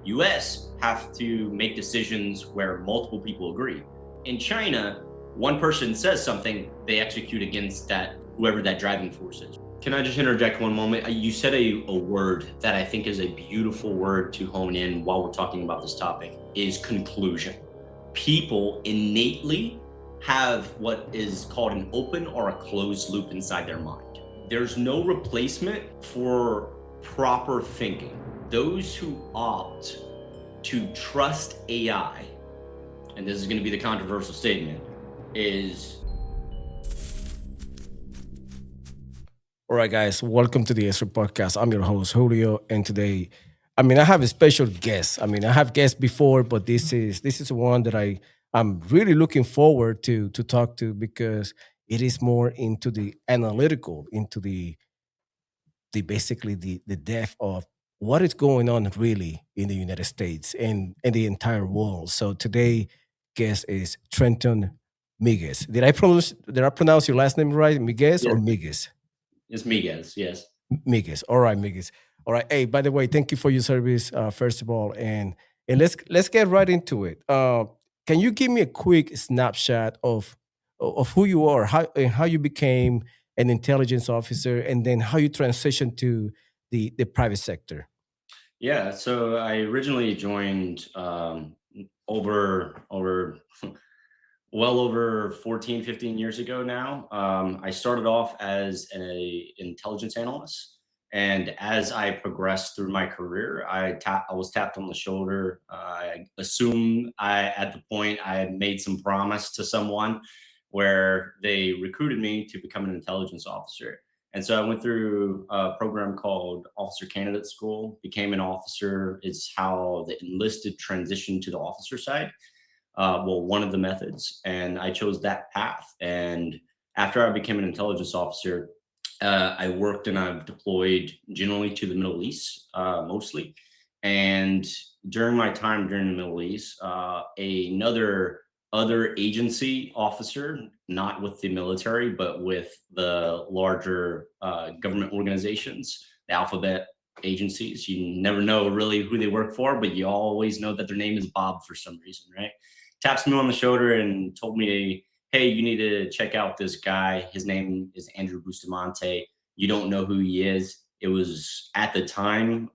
US have to make decisions where multiple people agree. In China, one person says something, they execute against that, whoever that driving force is. Can I just interject one moment? You said a word that I think is a beautiful word to hone in while we're talking about this topic is conclusion. People innately have what is called an open or a closed loop inside their mind. There's no replacement for proper thinking. Those who opt to trust AI, and this is going to be the controversial statement, is... All right, guys, welcome to the XRAY Podcast. I'm your host, Julio, and today, I have a special guest. I have guests before, but this is one that I'm really looking forward to talk to because it is more into the analytical, into the basically the depth of what is going on really in the United States and the entire world. So today, guest is Trenton Miguez. Did I pronounce your last name right, Miguez or Yes, Miguez? it's Miguez, yes. Miguez. All right, Miguez. All right. Hey, by the way, thank you for your service, first of all, and let's get right into it. Can you give me a quick snapshot of who you are, how you became an intelligence officer, and then how you transitioned to the private sector? Yeah, so I originally joined over well over 14, 15 years ago now. I started off as an intelligence analyst. And as I progressed through my career, I was tapped on the shoulder. I assume at the point, I had made some promise to someone where they recruited me to become an intelligence officer. And so I went through a program called Officer Candidate School, became an officer. It's how the enlisted transition to the officer side, well, one of the methods, and I chose that path. And after I became an intelligence officer, I worked and I've deployed generally to the Middle East, mostly. And during my time during the Middle East, another other agency officer, not with the military, but with the larger government organizations, the alphabet agencies. You never know really who they work for, but you always know that their name is Bob for some reason, right? Taps me on the shoulder and told me, hey, you need to check out this guy. His name is Andrew Bustamante. You don't know who he is. It was at the time,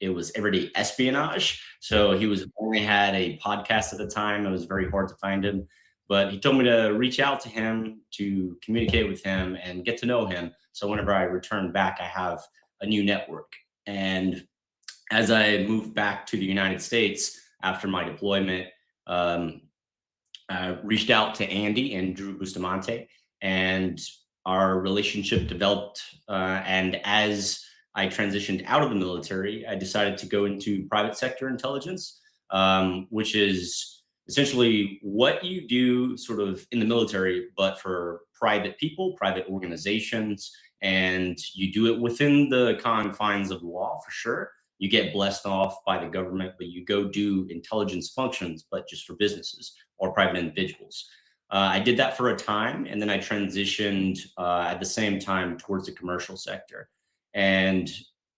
it was Everyday Espionage. So he was only had a podcast at the time. It was very hard to find him. But he told me to reach out to him, to communicate with him and get to know him. So whenever I return back, I have a new network. And as I moved back to the United States after my deployment, um, reached out to Andy and Drew Bustamante, and our relationship developed. And as I transitioned out of the military, I decided to go into private sector intelligence, which is essentially what you do sort of in the military, but for private people, private organizations, and you do it within the confines of law for sure. You get blessed off by the government, but you go do intelligence functions, but just for businesses or private individuals. I did that for a time, and then I transitioned at the same time towards the commercial sector. And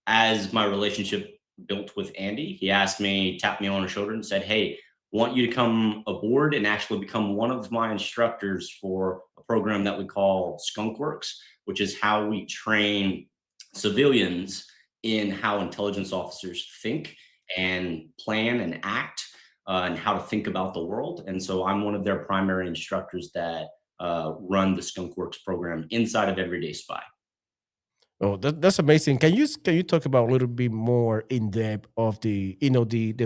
as my relationship built with Andy, he asked me, tapped me on the shoulder, and said, "Hey, want you to come aboard and actually become one of my instructors for a program that we call Skunk Works, which is how we train civilians in how intelligence officers think and plan and act, and how to think about the world." And so I'm one of their primary instructors that run the Skunk Works program inside of Everyday Spy. Oh, that's amazing. Can you talk about a little bit more in depth of the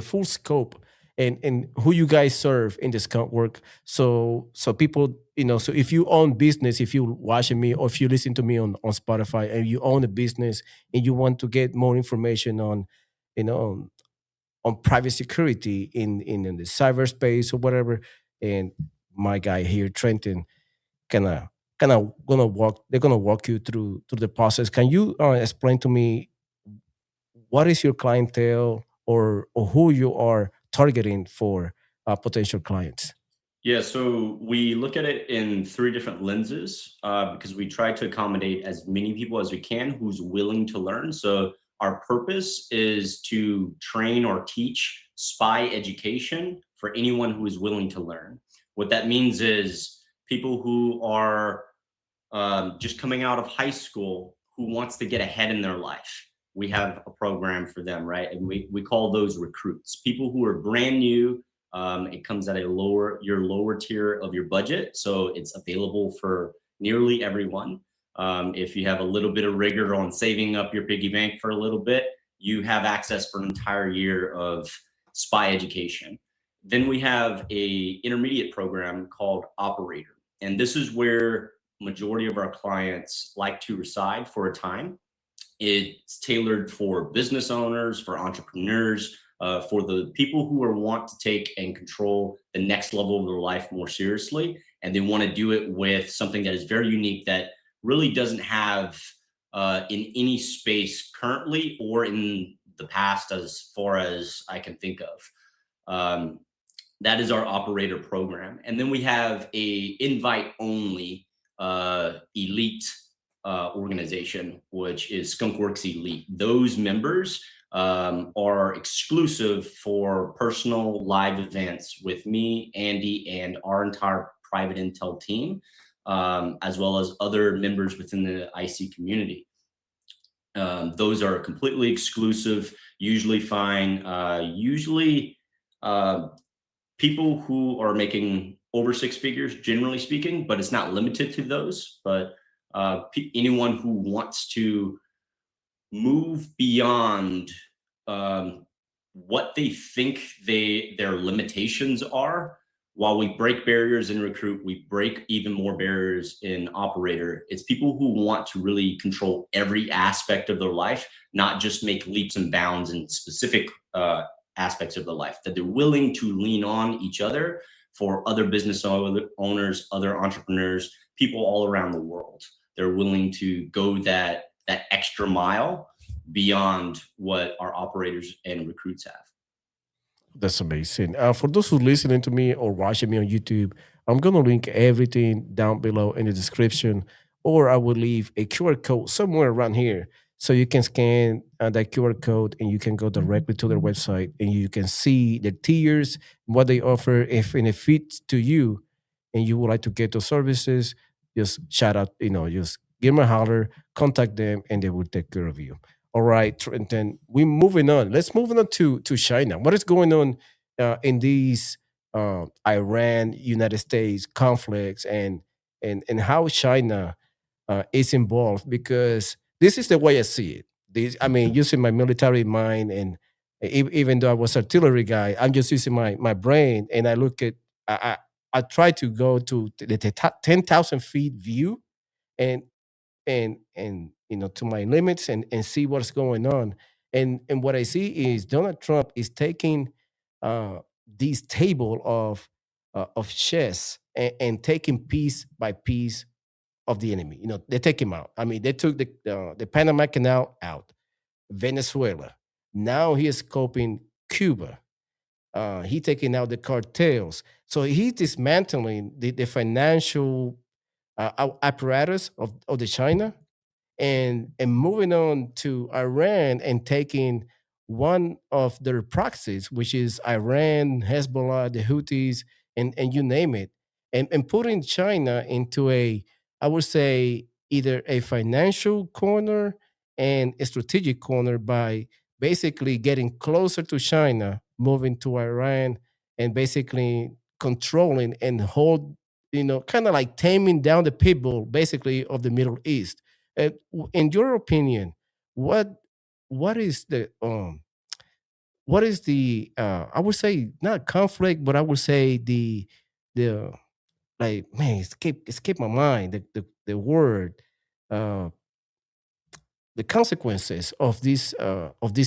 full scope and who you guys serve in this kind of work? So people, so if you own business, if you're watching me or if you listen to me on Spotify and you own a business and you want to get more information on you know on private security in the cyberspace or whatever, and my guy here, Trenton, gonna they're gonna walk you through the process. Can you explain to me what is your clientele or who you are targeting for potential clients? Yeah, so we look at it in three different lenses, because we try to accommodate as many people as we can who's willing to learn. So Our purpose is to train or teach spy education for anyone who is willing to learn. What that means is people who are just coming out of high school who wants to get ahead in their life. We have a program for them, right? And we call those recruits. People who are brand new. It comes at your lower tier of your budget, so it's available for nearly everyone. If you have a little bit of rigor on saving up your piggy bank for a little bit, you have access for an entire year of spy education. Then we have a intermediate program called Operator, and this is where majority of our clients like to reside for a time. It's tailored for business owners, for entrepreneurs, for the people who are want to take and control the next level of their life more seriously, and they want to do it with something that is very unique that really doesn't have in any space currently or in the past, as far as I can think of. Um, that is our operator program, and then we have a invite only elite organization, which is Skunkworks Elite. Those members are exclusive for personal live events with me, Andy, and our entire private intel team, as well as other members within the IC community. Those are completely exclusive, usually fine, usually uh, people who are making over six figures, generally speaking, but it's not limited to those. But anyone who wants to move beyond um, what they think their limitations are. While we break barriers in recruit, we break even more barriers in operator. It's people who want to really control every aspect of their life, not just make leaps and bounds in specific aspects of their life, that they're willing to lean on each other for other business owners, other entrepreneurs, people all around the world. They're willing to go that extra mile beyond what our operators and recruits have. That's amazing. For those who listening to me or watching me on YouTube, I'm gonna link everything down below in the description, or I will leave a QR code somewhere around here, so you can scan that QR code and you can go directly to their website and you can see the tiers, what they offer. If and it fits to you, and you would like to get those services, just shout out, just give them a holler, contact them, and they will take care of you. All right, Trenton, we're moving on. Let's move on to China. What is going on in these Iran United States conflicts, and how China is involved? Because this is the way I see it. This, I mean, using my military mind, and even though I was artillery guy, I'm just using my brain, and I look at I try to go to the 10,000 feet view, and to my limits, and see what's going on. And what I see is Donald Trump is taking uh this table of chess, and taking piece by piece of the enemy. They take him out. I mean, they took the Panama Canal out, Venezuela. Now he is scoping Cuba. He taking out the cartels. So he's dismantling the financial apparatus of the China, and moving on to Iran, and taking one of their proxies, which is Iran, Hezbollah, the Houthis, and you name it, and putting China into I would say, either a financial corner and a strategic corner, by basically getting closer to China, moving to Iran, and basically controlling and hold, kind of like taming down the pit bull, basically, of the Middle East. In your opinion, what what is the I would say, not conflict, but I would say the like, man, escape my mind, the word, uh the consequences of these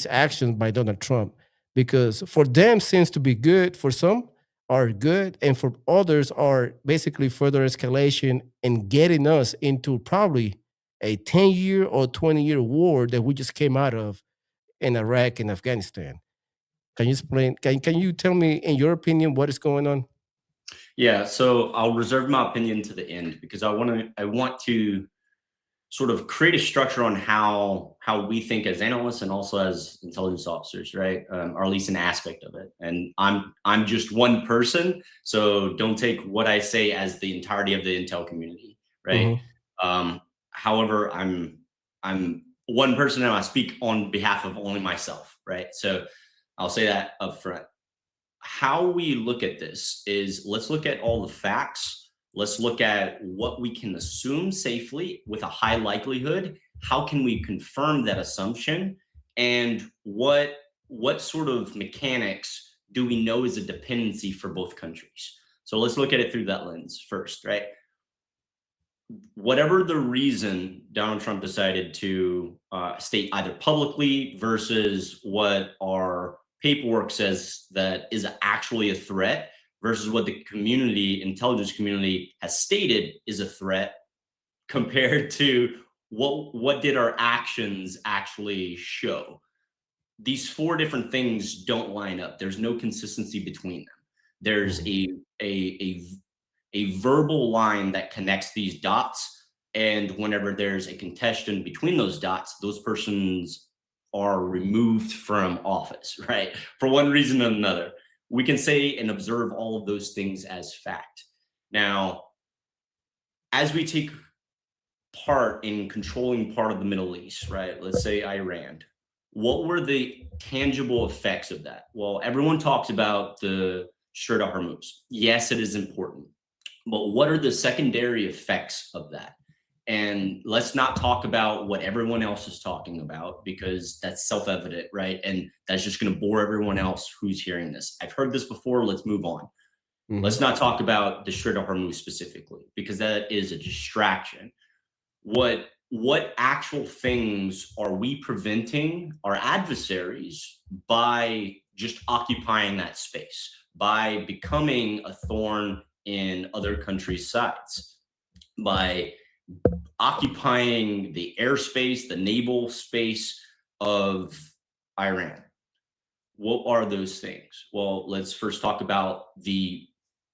actions by Donald Trump, because for them seems to be good, for some are good, and for others are basically further escalation, and getting us into probably a 10-year or 20-year war that we just came out of in Iraq and Afghanistan. Can you explain? Can you tell me, in your opinion, what is going on? Yeah, so I'll reserve my opinion to the end because I want to sort of create a structure on how we think as analysts and also as intelligence officers, right? Or at least an aspect of it. And I'm just one person, so don't take what I say as the entirety of the intel community, right? Hmm. However, I'm one person and I speak on behalf of only myself, right? So I'll say that up front. How we look at this is, let's look at all the facts. Let's look at what we can assume safely with a high likelihood. How can we confirm that assumption? And what sort of mechanics do we know is a dependency for both countries? So let's look at it through that lens first, right? Whatever the reason Donald Trump decided to state either publicly versus what our paperwork says that is actually a threat versus what the community, intelligence community has stated is a threat compared to what did our actions actually show. These four different things don't line up. There's no consistency between them. There's Hmm. a verbal line that connects these dots. And whenever there's a contention between those dots, those persons are removed from office, right? For one reason or another. We can say and observe all of those things as fact. Now, as we take part in controlling part of the Middle East, right? Let's say Iran. What were the tangible effects of that? Well, everyone talks about the Strait of Hormuz. Yes, it is important. But what are the secondary effects of that? And let's not talk about what everyone else is talking about because that's self evident, right? And that's just going to bore everyone else who's hearing this. I've heard this before. Let's move on. Let's Hmm. not talk about the Strait of Hormuz specifically because that is a distraction. What actual things are we preventing our adversaries by just occupying that space, by becoming a thorn in other countries' sides, by occupying the airspace, the naval space of Iran? What are those things? Well, let's first talk about the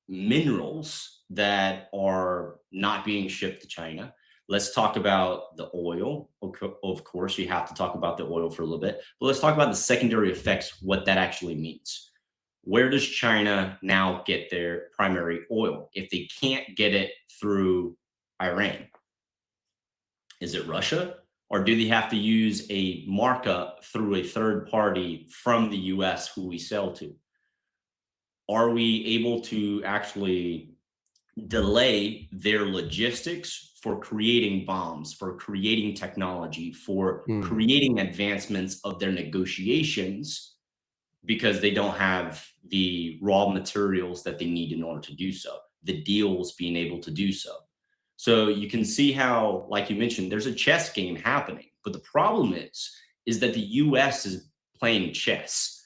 minerals that are not being shipped to China. Let's talk about the oil. Of course, you have to talk about the oil for a little bit, but let's talk about the secondary effects, what that actually means. Where does China now get their primary oil if they can't get it through Iran? Is it Russia? Or do they have to use a markup through a third party from the US who we sell to? Are we able to actually delay their logistics for creating bombs, for creating technology, for Hmm. creating advancements of their negotiations because they don't have the raw materials that they need in order to do so, the deals being able to do so. So you can see how, like you mentioned, there's a chess game happening. But the problem is that the US is playing chess.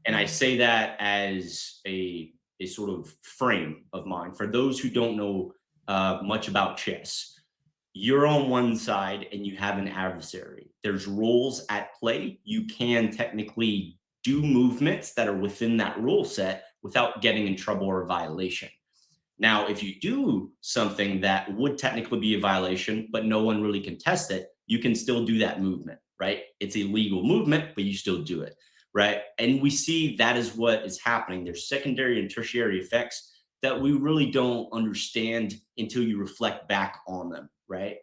And I say that as a sort of frame of mind. For those who don't know much about chess, you're on one side and you have an adversary. There's rules at play. You can technically do movements that are within that rule set without getting in trouble or violation. Now, if you do something that would technically be a violation, but no one really can test it, you can still do that movement, right? It's a legal movement, but you still do it, right? And we see that is what is happening. There's secondary and tertiary effects that we really don't understand until you reflect back on them, right?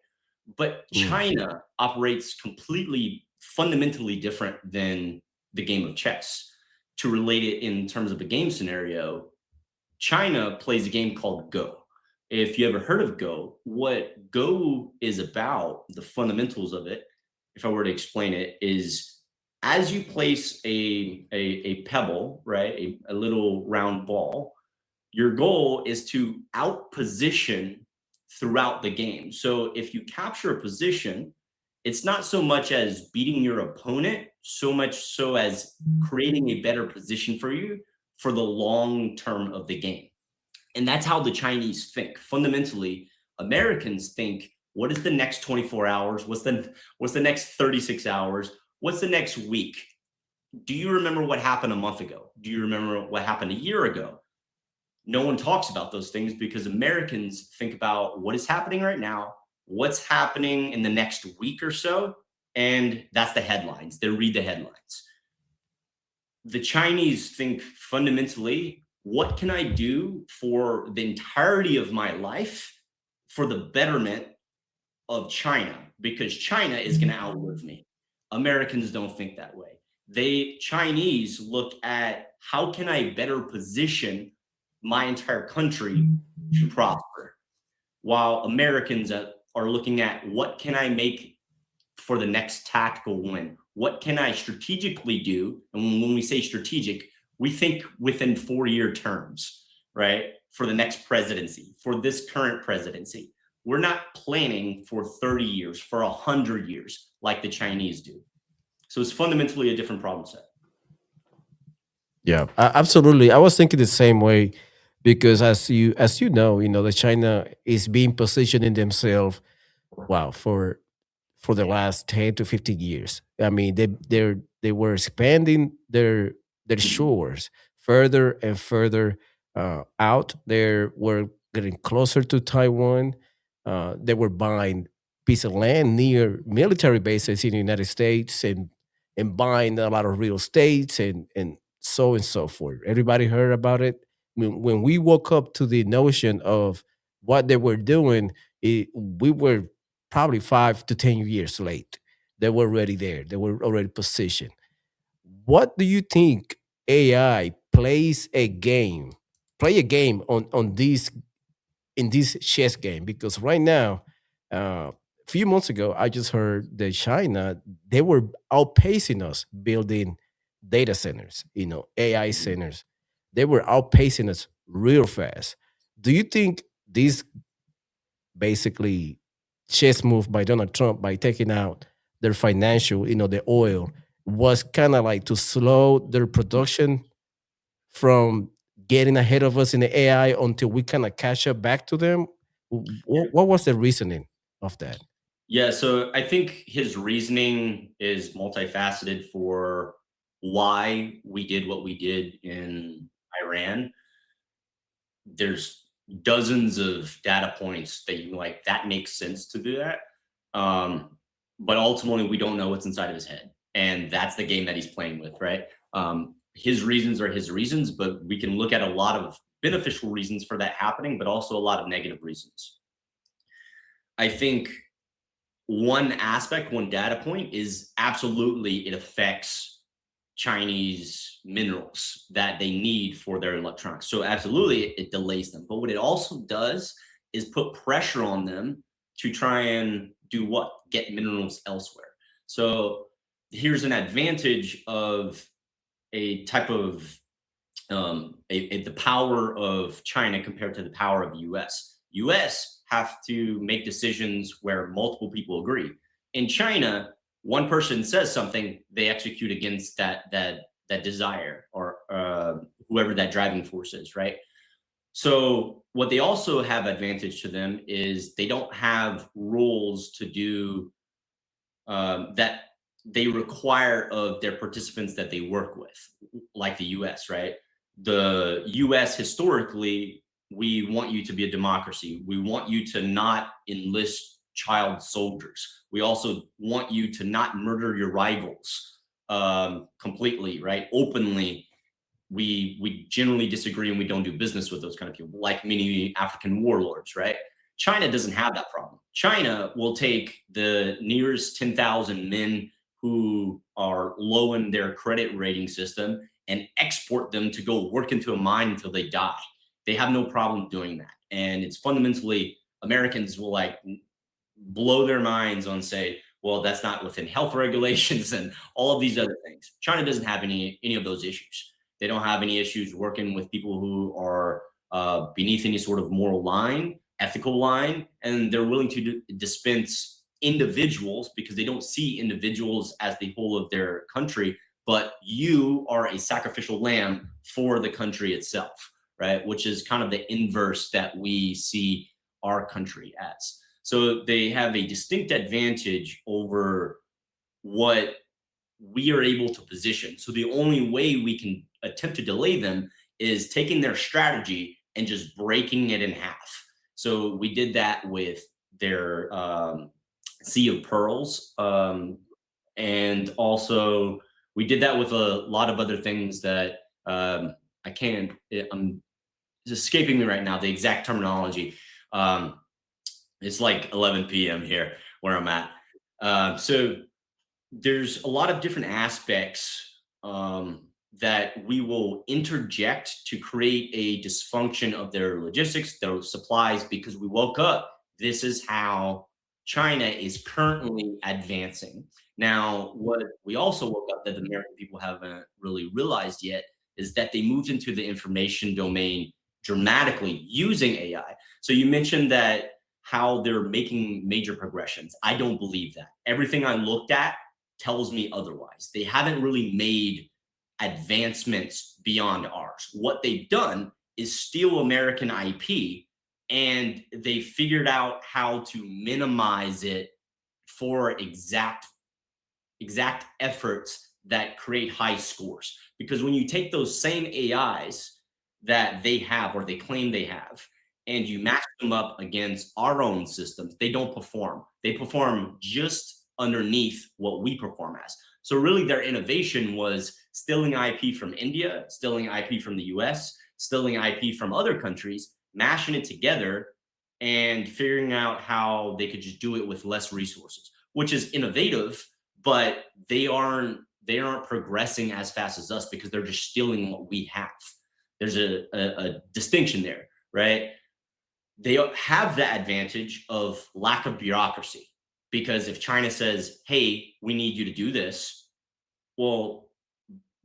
But Hmm. China operates completely fundamentally different than the game of chess. To relate it in terms of a game scenario, China plays a game called Go. If you ever heard of Go, what Go is about, the fundamentals of it, if I were to explain it, is as you place a pebble, right, a little round ball, your goal is to outposition throughout the game. So if you capture a position, it's not so much as beating your opponent, so much so as creating a better position for you for the long term of the game. And that's how the Chinese think. Fundamentally, Americans think, what is the next 24 hours? What's the next 36 hours? What's the next week? Do you remember what happened a month ago? Do you remember what happened a year ago? No one talks about those things because Americans think about what is happening right now what's happening in the next week or so, and that's the headlines. They read the headlines. The Chinese think fundamentally, what can I do for the entirety of my life for the betterment of China? Because China is going to outlive me. Americans don't think that way. Chinese look at how can I better position my entire country to prosper, while Americans are looking at what can I make for the next tactical win? What can I strategically do? And when we say strategic, we think within 4-year terms, right? For the next presidency, for this current presidency. We're not planning for 30 years, for 100 years, like the Chinese do. So it's fundamentally a different problem set. Yeah, absolutely. I was thinking the same way because as you know, the China is being positioning themselves, wow, for the last 10 to 15 years. I mean, they were expanding their shores further and further out. They were getting closer to Taiwan. They were buying piece of land near military bases in the United States and buying a lot of real estates and so forth. Everybody heard about it. When we woke up to the notion of what they were doing, we were probably 5 to 10 years late. They were already there. They were already positioned. What do you think AI play a game on this in this chess game? Because right now, a few months ago, I just heard that China they were outpacing us building data centers, AI centers. They were outpacing us real fast. Do you think this basically chess move by Donald Trump by taking out their financial, the oil, was kind of like to slow their production from getting ahead of us in the AI until we kind of catch up back to them? What was the reasoning of that? Yeah, so I think his reasoning is multifaceted for why we did what we did in Iran. There's dozens of data points that you like that makes sense to do that. But ultimately, we don't know what's inside of his head, and that's the game that he's playing with, right? His reasons are his reasons, but we can look at a lot of beneficial reasons for that happening, but also a lot of negative reasons. I think one aspect, one data point is absolutely it affects Chinese minerals that they need for their electronics. So absolutely it delays them. But what it also does is put pressure on them to try and do what? Get minerals elsewhere. So here's an advantage of a type of the power of China compared to the power of the US. US have to make decisions where multiple people agree. In China, one person says something, they execute against that desire or whoever that driving force is, right? So what they also have advantage to them is they don't have rules to do that they require of their participants that they work with, like the US, right? The US historically, we want you to be a democracy. We want you to not enlist child soldiers. We also want you to not murder your rivals completely, right? Openly. We generally disagree and we don't do business with those kind of people, like many African warlords, right? China doesn't have that problem. China will take the nearest 10,000 men who are low in their credit rating system and export them to go work into a mine until they die. They have no problem doing that. And it's fundamentally Americans will like blow their minds on say, well, that's not within health regulations and all of these other things. China doesn't have any of those issues. They don't have any issues working with people who are beneath any sort of moral line, ethical line, and they're willing to dispense individuals because they don't see individuals as the whole of their country, but you are a sacrificial lamb for the country itself, right? Which is kind of the inverse that we see our country as. So they have a distinct advantage over what we are able to position. So the only way we can attempt to delay them is taking their strategy and just breaking it in half. So we did that with their Sea of Pearls, and also we did that with a lot of other things that I can't. I'm it's escaping me right now the exact terminology. Um, it's like 11 p.m. here where I'm at. So there's a lot of different aspects that we will interject to create a dysfunction of their logistics, their supplies, because we woke up. This is how China is currently advancing. Now, what we also woke up that the American people haven't really realized yet is that they moved into the information domain dramatically using AI. So you mentioned that how they're making major progressions. I don't believe that. Everything I looked at tells me otherwise. They haven't really made advancements beyond ours. What they've done is steal American IP, and they figured out how to minimize it for exact efforts that create high scores. Because when you take those same AIs that they have or they claim they have, and you match them up against our own systems, they don't perform. They perform just underneath what we perform as. So, really, their innovation was stealing IP from India, stealing IP from the US, stealing IP from other countries, mashing it together, and figuring out how they could just do it with less resources, which is innovative, but they aren't progressing as fast as us because they're just stealing what we have. There's a distinction there, right? They have the advantage of lack of bureaucracy, because if China says, hey, we need you to do this, well,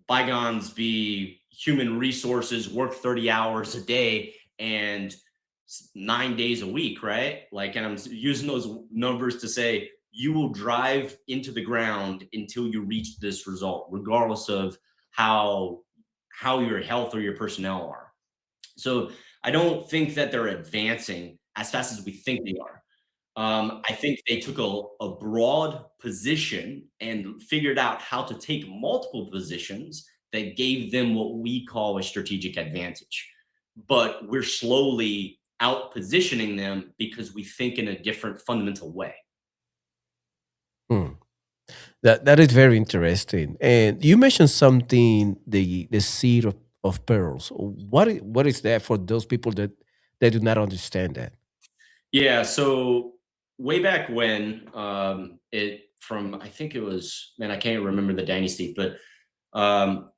bygones be human resources, work 30 hours a day and 9 days a week, right? Like, and I'm using those numbers to say you will drive into the ground until you reach this result, regardless of how how your health or your personnel are. So I don't think that they're advancing as fast as we think they are. I think they took a broad position and figured out how to take multiple positions that gave them what we call a strategic advantage. But we're slowly out positioning them because we think in a different fundamental way. Hmm. That is very interesting. And you mentioned something, the seed of pearls. What is that for those people that do not understand that? Yeah, so way back when, it from I think it was, man, I can't remember the dynasty, but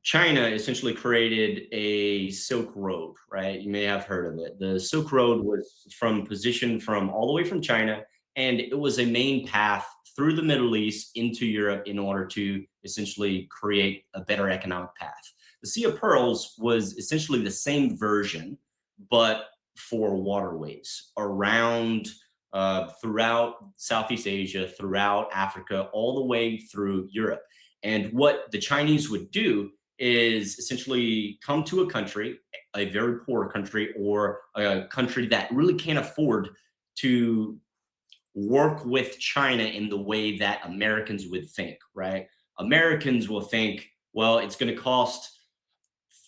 China essentially created a Silk Road, right? You may have heard of it. The Silk Road was from position from all the way from China, and it was a main path through the Middle East into Europe in order to essentially create a better economic path. The Sea of Pearls was essentially the same version, but for waterways around throughout Southeast Asia, throughout Africa, all the way through Europe. And what the Chinese would do is essentially come to a country, a very poor country, or a country that really can't afford to work with China in the way that Americans would think, right? Americans will think, well, it's going to cost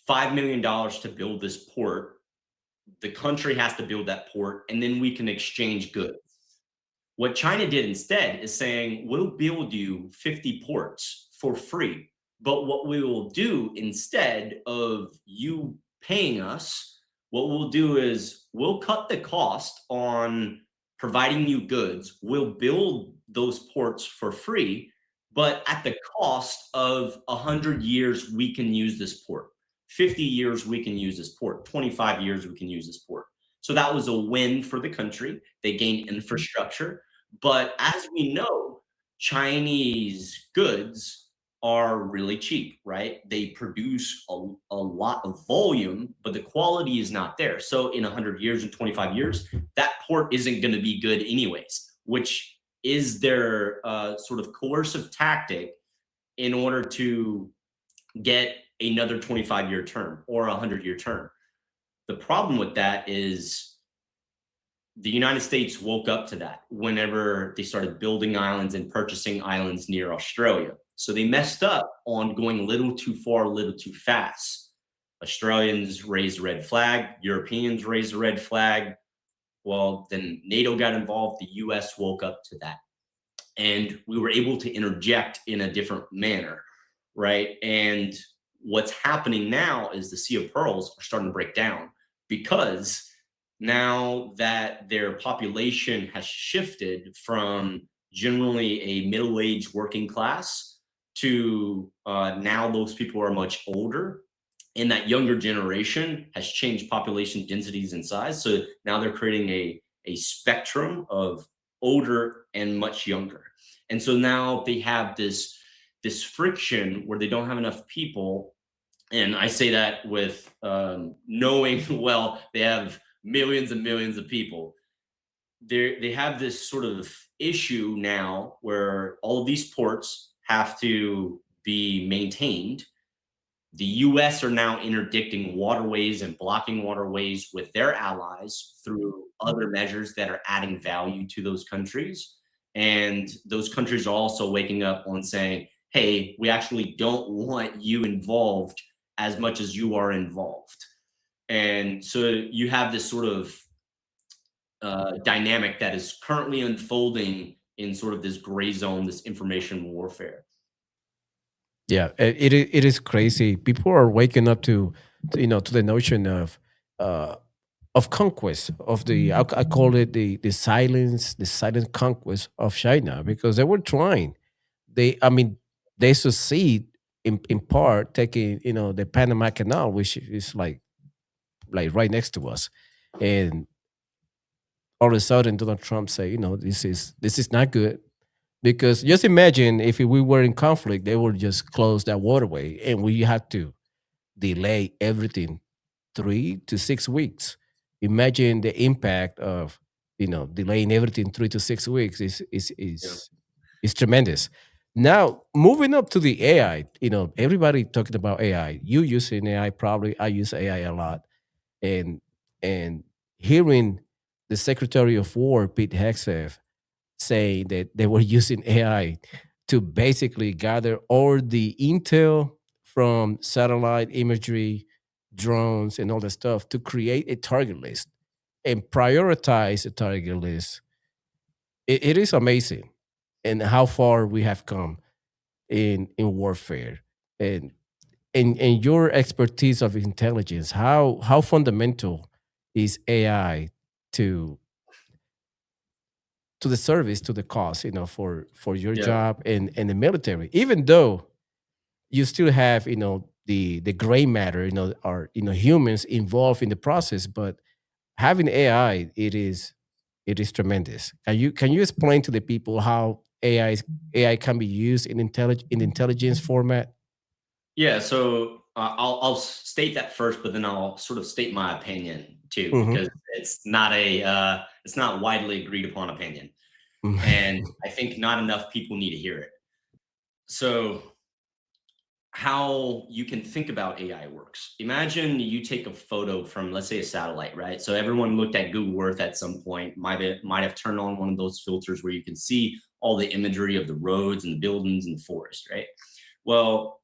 $5 million to build this port. The country has to build that port, and then we can exchange goods. What China did instead is saying, we'll build you 50 ports for free. But what we will do instead of you paying us, what we'll do is we'll cut the cost on providing you goods. We'll build those ports for free, but at the cost of 100 years, we can use this port. 50 years, we can use this port. 25 years, we can use this port. So that was a win for the country. They gained infrastructure. But as we know, Chinese goods are really cheap, right? They produce a lot of volume, but the quality is not there. So in 100 years and 25 years, that port isn't going to be good anyways, which is their sort of coercive tactic in order to get another 25-year term or a 100-year term. The problem with that is the United States woke up to that whenever they started building islands and purchasing islands near Australia. So they messed up on going a little too far, a little too fast. Australians raised a red flag, Europeans raised a red flag. Well, then NATO got involved, the US woke up to that, and we were able to interject in a different manner, right? And what's happening now is the Sea of Pearls are starting to break down because now that their population has shifted from generally a middle-aged working class to now those people are much older, and that younger generation has changed population densities and size. So now they're creating a spectrum of older and much younger. And so now they have this friction where they don't have enough people. And I say that with knowing well, they have millions and millions of people. They have this sort of issue now where all of these ports have to be maintained. The US are now interdicting waterways and blocking waterways with their allies through other measures that are adding value to those countries. And those countries are also waking up on saying, hey, we actually don't want you involved as much as you are involved. And so you have this sort of dynamic that is currently unfolding in sort of this gray zone, this information warfare. Yeah, it is crazy. People are waking up to the notion uh of conquest of I call it the silent conquest of China, because they were trying. I mean, they succeed in part taking the Panama Canal, which is like right next to us, and all of a sudden Donald Trump say, this is not good. Because just imagine if we were in conflict, they would just close that waterway and we had to delay everything 3 to 6 weeks. Imagine the impact of delaying everything 3 to 6 weeks is Yeah. is is tremendous. Now moving up to the AI, everybody talking about AI. You using AI probably. I use AI a lot, and and hearing the Secretary of War Pete Hegseth saying that they were using AI to basically gather all the intel from satellite imagery, drones, and all that stuff to create a target list and prioritize a target list. It is amazing, and how far we have come in warfare, and and your expertise of intelligence. How fundamental is AI to the service, to the cause, for your Yeah. job and the military, even though you still have the gray matter, are humans involved in the process, but having AI, it is tremendous. Can you explain to the people how AI can be used in intelligence format? Yeah, so I'll state that first, but then I'll sort of state my opinion too, Hmm. because it's not widely agreed upon opinion, and I think not enough people need to hear it. So how you can think about AI works. Imagine you take a photo from, let's say, a satellite, right? So everyone looked at Google Earth at some point, might have turned on one of those filters where you can see all the imagery of the roads and the buildings and the forest, right? Well,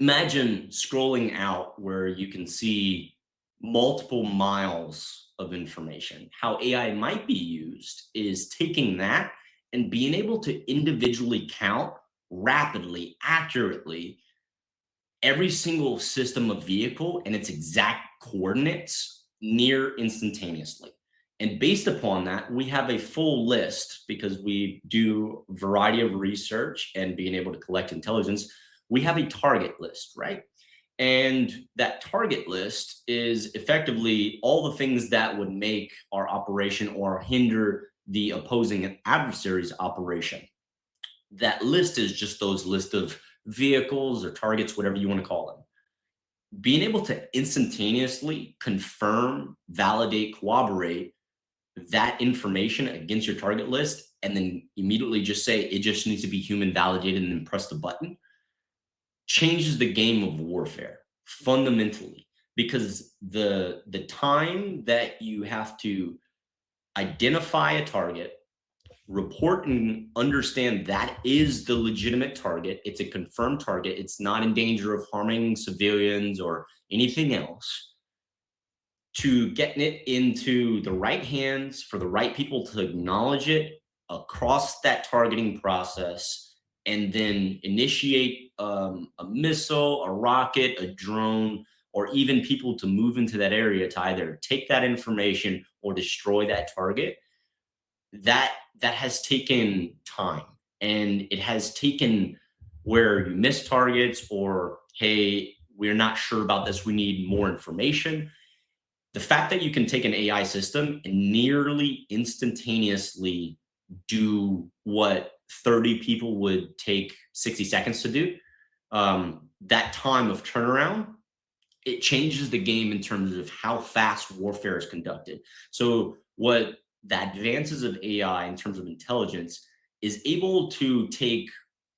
imagine scrolling out where you can see multiple miles of information. How AI might be used is taking that and being able to individually count rapidly, accurately, every single system of vehicle and its exact coordinates near instantaneously. And based upon that, we have a full list because we do a variety of research and being able to collect intelligence. We have a target list, right? And that target list is effectively all the things that would make our operation or hinder the opposing adversary's operation. That list is just those list of vehicles or targets, whatever you want to call them. Being able to instantaneously confirm, validate, corroborate that information against your target list, and then immediately just say it just needs to be human validated and then press the button, changes the game of warfare fundamentally, because the time that you have to identify a target, report and understand that is the legitimate target. It's a confirmed target. It's not in danger of harming civilians or anything else. to getting it into the right hands for the right people to acknowledge it across that targeting process, and then initiate a missile, a rocket, a drone, or even people to move into that area to either take that information or destroy that target. That has taken time, and it has taken where you miss targets, or hey, we're not sure about this, we need more information. The fact that you can take an AI system and nearly instantaneously do what 30 people would take 60 seconds to do, that time of turnaround, it changes the game in terms of how fast warfare is conducted. So, what the advances of AI in terms of intelligence is able to take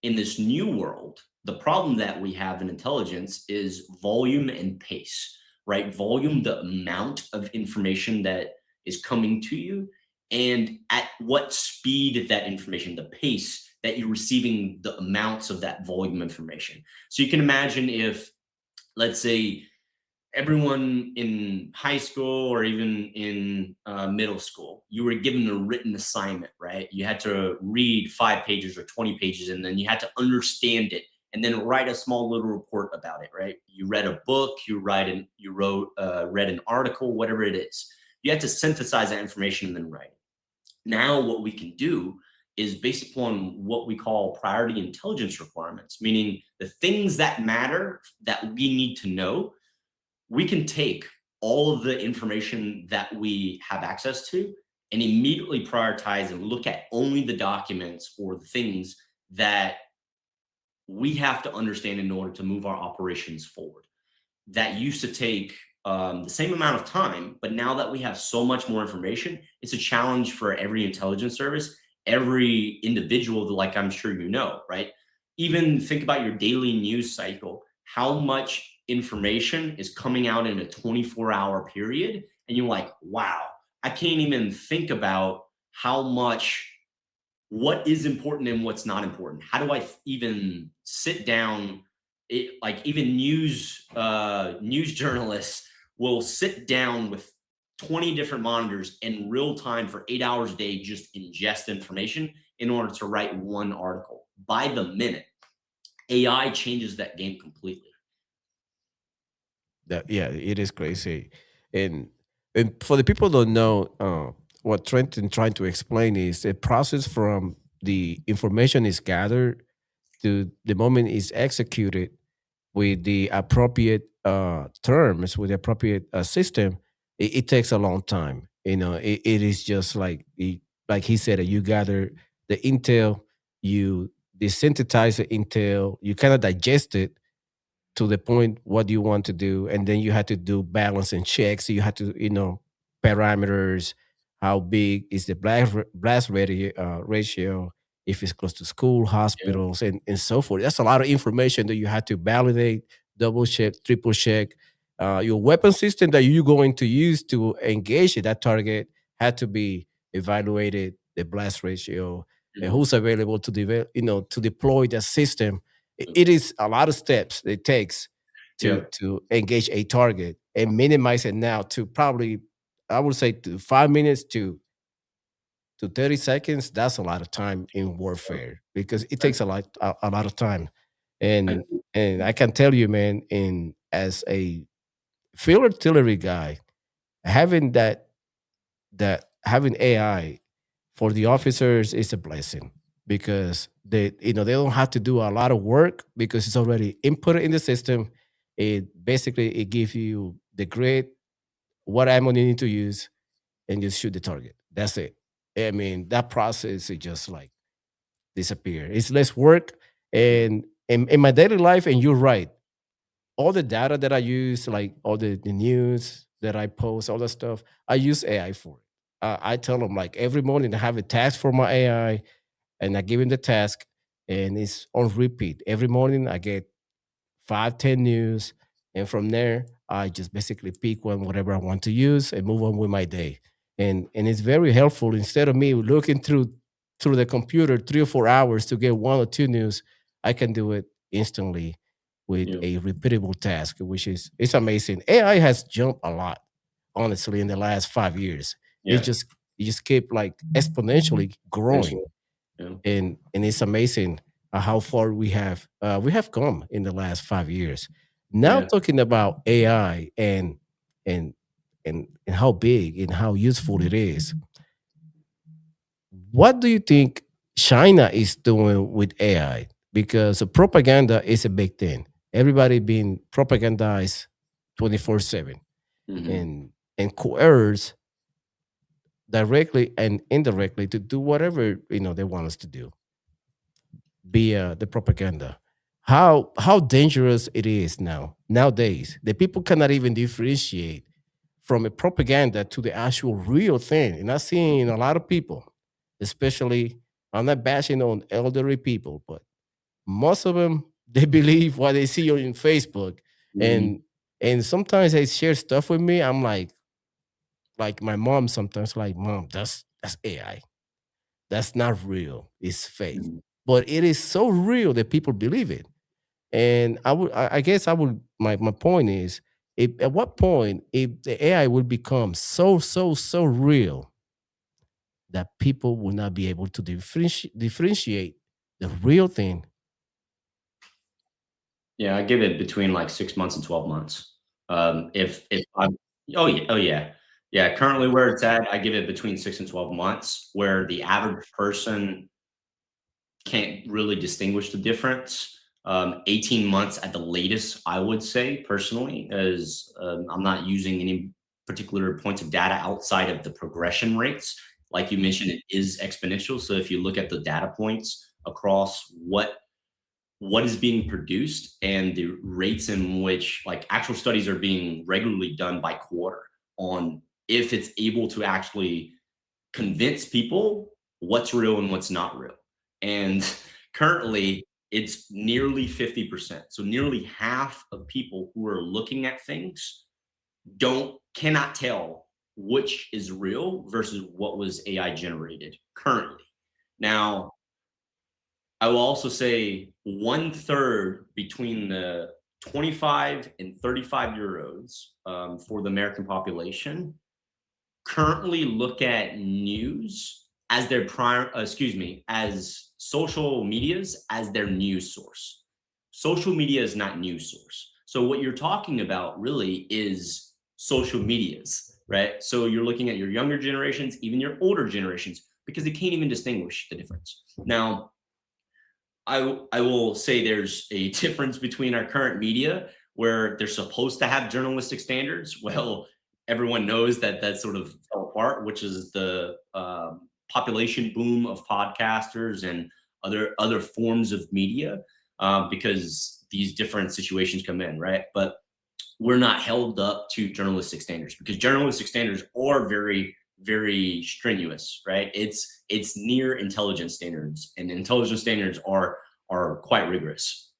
in this new world, the problem that we have in intelligence is volume and pace, right? Volume, the amount of information that is coming to you, and at what speed that information, the pace that you're receiving the amounts of that volume information. So, you can imagine if, let's say, everyone in high school or even in middle school, you were given a written assignment, right? You had to read 5 pages or 20 pages, and then you had to understand it and then write a small little report about it, right? You read a book, you wrote, read an article, whatever it is. You had to synthesize that information and then write it. Now, what we can do is based upon what we call priority intelligence requirements, meaning the things that matter that we need to know. We can take all of the information that we have access to and immediately prioritize and look at only the documents or the things that we have to understand in order to move our operations forward. That used to take the same amount of time, but now that we have so much more information, it's a challenge for every intelligence service, every individual, like I'm sure you know, right? Even think about your daily news cycle, how much information is coming out in a 24-hour period. And you're like, wow, I can't even think about how much, what is important and what's not important. How do I even sit down? Like even news journalists will sit down with 20 different monitors in real time for 8 hours a day, just ingest information in order to write one article by the minute. AI changes that game completely. That yeah, it is crazy. And and for the people who don't know, what Trenton trying to explain is the process from the information is gathered to the moment is executed with the appropriate terms, with the appropriate system. It takes a long time. It is just like like he said, you gather the intel, you desynthesize the intel, you kind of digest it to the point what do you want to do, and then you had to do balance and checks. So you had to parameters, how big is the blast ratio, if it's close to school, Yeah. hospitals, and so forth. That's a lot of information that you had to validate, double check, triple check. Your weapon system that you're going to use to engage that target had to be evaluated, the blast ratio, and Mhm. who's available to develop, to deploy the system. It is a lot of steps it takes to Yeah. engage a target and minimize it now to probably, I would say, to 5 minutes to 30 seconds. That's a lot of time in warfare because it I, takes a lot of time. I and think, and I can tell you, man, in as a field artillery guy, having that having AI for the officers is a blessing because they don't have to do a lot of work because it's already inputted in the system. It gives you the grid, what ammo you need to use, and just shoot the target. That's it. I mean, that process is just like disappear. It's less work, yeah. and in my daily life. And you're right, all the data that I use, like all the news that I post, all that stuff, I use AI for it. I tell them like every morning I have a task for my AI, and I give him the task, and it's on repeat. Every morning I get 5, 10 news, and from there I just basically pick one, whatever I want to use, and move on with my day. And it's very helpful. Instead of me looking through the computer 3 or 4 hours to get 1 or 2 news, I can do it instantly with Yeah. a repeatable task, which is it's amazing. AI has jumped a lot honestly, in the last 5 years. It Yeah. just it just kept like exponentially growing, Eventually. Yeah. and it's amazing how far we have come in the last 5 years. Now Yeah. talking about AI and and how big and how useful it is. What do you think China is doing with AI? Because the propaganda is a big thing. Everybody being propagandized 24/7 Hmm. and coerced directly and indirectly to do whatever they want us to do via the propaganda. How dangerous it is nowadays. The people cannot even differentiate from a propaganda to the actual real thing. And I've seen a lot of people, especially, I'm not bashing on elderly people, but most of them they believe what they see on Facebook, Hmm. and and sometimes they share stuff with me. I'm like my mom sometimes, like, Mom, that's AI. That's not real. It's fake. Hmm. But it is so real that people believe it. And I guess I would my point is, if at what point if the AI will become so real that people will not be able to differentiate the real thing. Yeah, I give it between like 6 months and 12 months. If I'm Oh, yeah, oh, yeah. Yeah, currently where it's at, I give it between 6 and 12 months, where the average person can't really distinguish the difference. 18 months at the latest, I would say, personally, as, I'm not using any particular points of data outside of the progression rates. Like you mentioned, it is exponential, so if you look at the data points across what is being produced and the rates in which like actual studies are being regularly done by quarter on if it's able to actually convince people what's real and what's not real. And currently it's nearly 50%. So nearly half of people who are looking at things don't cannot tell which is real versus what was AI generated currently. Now, I will also say one third between the 25 and 35 year olds, for the American population currently look at news as their prime, excuse me, as social medias as their news source. Social media is not news source. So what you're talking about really is social medias, right? So you're looking at your younger generations, even your older generations, because they can't even distinguish the difference. Now, I will say there's a difference between our current media where they're supposed to have journalistic standards. Well, everyone knows that that sort of fell apart, which is the population boom of podcasters and other forms of media, because these different situations come in, right? But we're not held up to journalistic standards because journalistic standards are very strenuous, right? It's near intelligence standards, and intelligence standards are quite rigorous.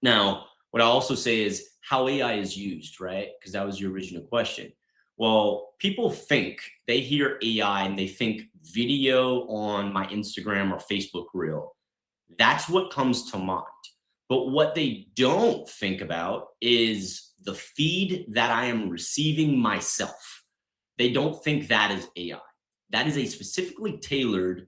Now, what I also say is how AI is used, right? Because that was your original question. Well, people think they hear AI and they think video on my Instagram or Facebook reel. That's what comes to mind. But what they don't think about is the feed that I am receiving myself. They don't think that is AI. That is a specifically tailored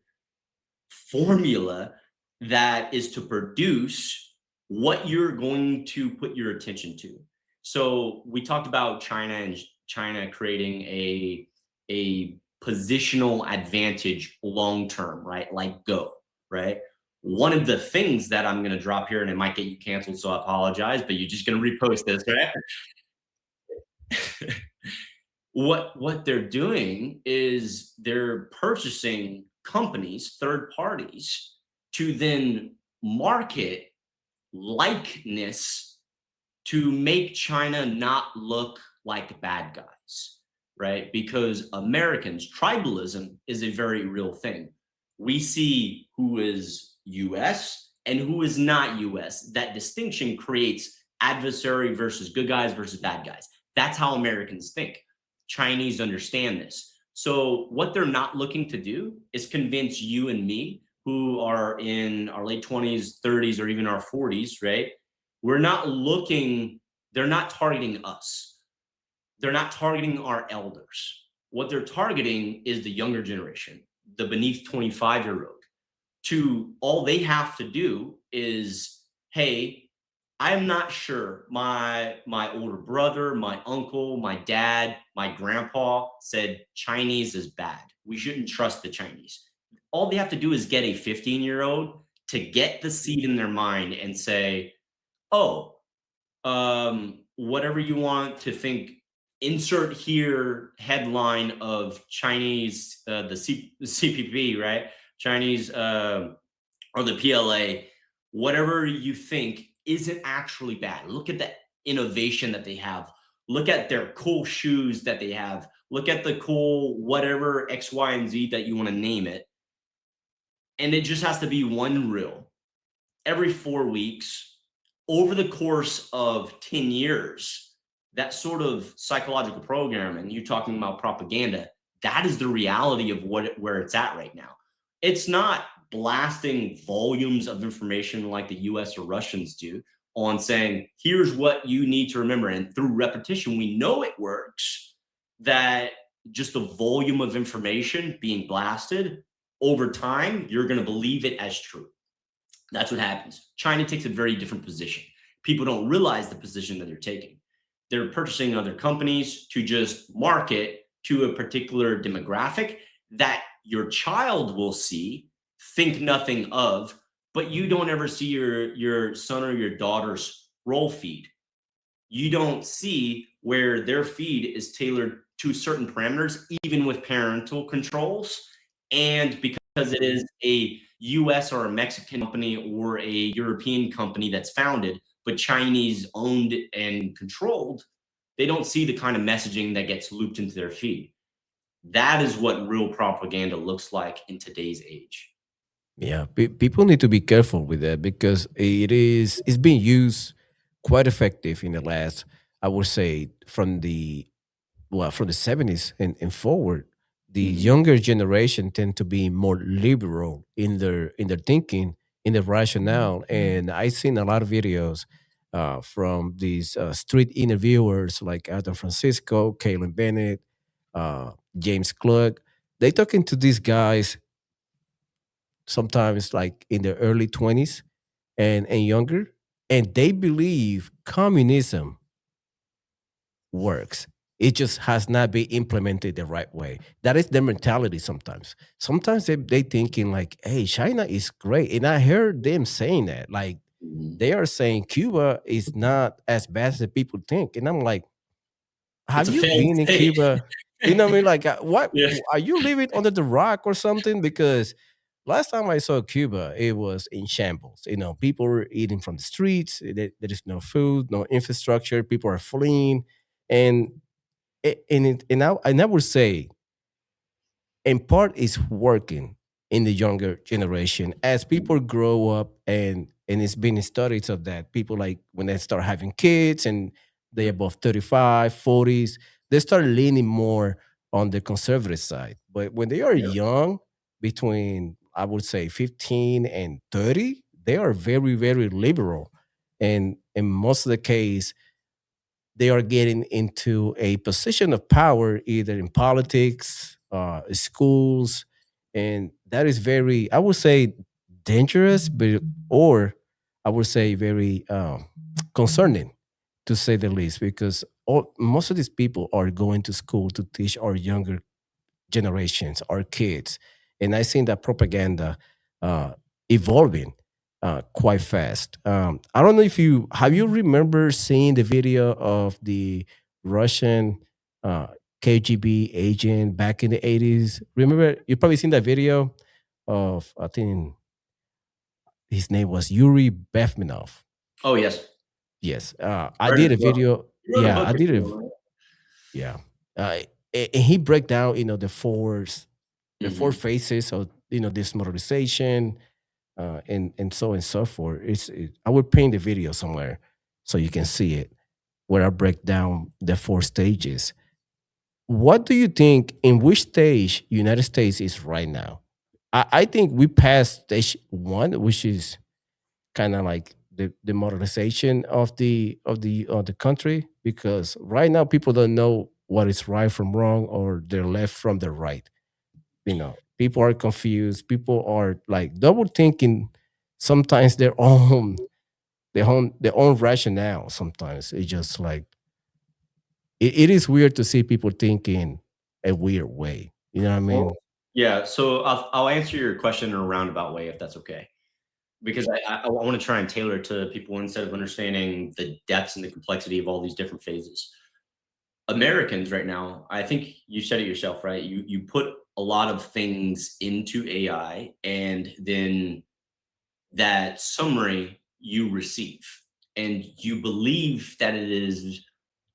formula that is to produce what you're going to put your attention to. So we talked about China and China creating a positional advantage long term, right? Like Go, right? One of the things that I'm going to drop here, and it might get you canceled, so I apologize, but you're just going to repost this, right? What they're doing is they're purchasing companies, third parties, to then market likeness to make China not look like bad guys, right? Because Americans, tribalism is a very real thing. We see who is US and who is not US. That distinction creates adversary versus good guys versus bad guys. That's how Americans think. Chinese understand this. So, what they're not looking to do is convince you and me, who are in our late 20s, 30s, or even our 40s, right? We're not looking, they're not targeting us. they're not targeting our elders. What they're targeting is the younger generation, the beneath 25-year-old. To all they have to do is, hey, I'm not sure. My older brother, my uncle, my dad, my grandpa said Chinese is bad. We shouldn't trust the Chinese. All they have to do is get a 15-year-old to get the seed in their mind and say, oh, whatever you want to think, insert here headline of Chinese, the CPP, right? Chinese, or the PLA, whatever you think isn't actually bad. Look at the innovation that they have. Look at their cool shoes that they have. Look at the cool whatever X, Y, and Z that you want to name it. And it just has to be one reel every 4 weeks over the course of 10 years. That sort of psychological programming, you talking about propaganda, that is the reality of where it's at right now. It's not blasting volumes of information like the US or Russians do on saying, here's what you need to remember. And through repetition, we know it works, that just the volume of information being blasted over time, you're going to believe it as true. That's what happens. China takes a very different position. People don't realize the position that they're taking. They're purchasing other companies to just market to a particular demographic that your child will see, think nothing of, but you don't ever see your son or your daughter's roll feed. You don't see where their feed is tailored to certain parameters, even with parental controls. And because it is a US or a Mexican company or a European company that's founded, but Chinese owned and controlled, they don't see the kind of messaging that gets looped into their feed. That is what real propaganda looks like in today's age. Yeah, people need to be careful with that because it's being used quite effective in the last, I would say, from the 70s and forward. The Mhm. younger generation tend to be more liberal in their thinking, in their rationale. And I've seen a lot of videos from these street interviewers like Adam Francisco, Kaylin Bennett, James Klug. They talking to these guys sometimes like in their early 20s and younger, and they believe communism works. It just has not been implemented the right way. That is their mentality sometimes. Sometimes they thinking like, hey, China is great. And I heard them saying that. Like Mhm. they are saying Cuba is not as bad as the people think. And I'm like, It's have a you failed been in state. Cuba? You know what I mean? Like, what Yeah. are you living under the rock or something? Because last time I saw Cuba, it was in shambles. You know, people were eating from the streets. There is no food, no infrastructure. People are fleeing, and and I would say in part is working in the younger generation as people grow up, and it's been studies of that people like when they start having kids and they Yep. above 35, 40s, they start leaning more on the conservative side. But when they are Yep. young, between I would say 15 and 30, they are very, very liberal. And in most of the case, they are getting into a position of power either in politics, schools, and that is very, I would say, dangerous, but or I would say very concerning, to say the least, because most of these people are going to school to teach our younger generations, our kids. And I seen that propaganda uh, evolving quite fast. I don't know if you remember seeing the video of the Russian uh, KGB agent back in the 80s. Remember, you probably seen that video of, I think his name was Yuri Befminov. Oh, yes. Yes, I Read did his a book. video. He wrote a Yeah, book I or did two a on it. yeah. And he break down, the four Mhm. phases of this motorization, and so and so forth. I would paint the video somewhere so you can see it, where I break down the four stages. What do you think? In which stage United States is right now? I think we passed stage one, which is kind of like the modernization of the country, because right now people don't know what is right from wrong or their left from the right. People are confused. People are like double thinking sometimes their own rationale. Sometimes it's just like it is weird to see people thinking a weird way. You know what I Well, mean? yeah. So I'll answer your question in a roundabout way if that's okay, because I want to try and tailor it to people instead of understanding the depths and the complexity of all these different phases. Americans right now, I think you said it yourself, right? You put a lot of things into AI, and then that summary you receive, and you believe that it is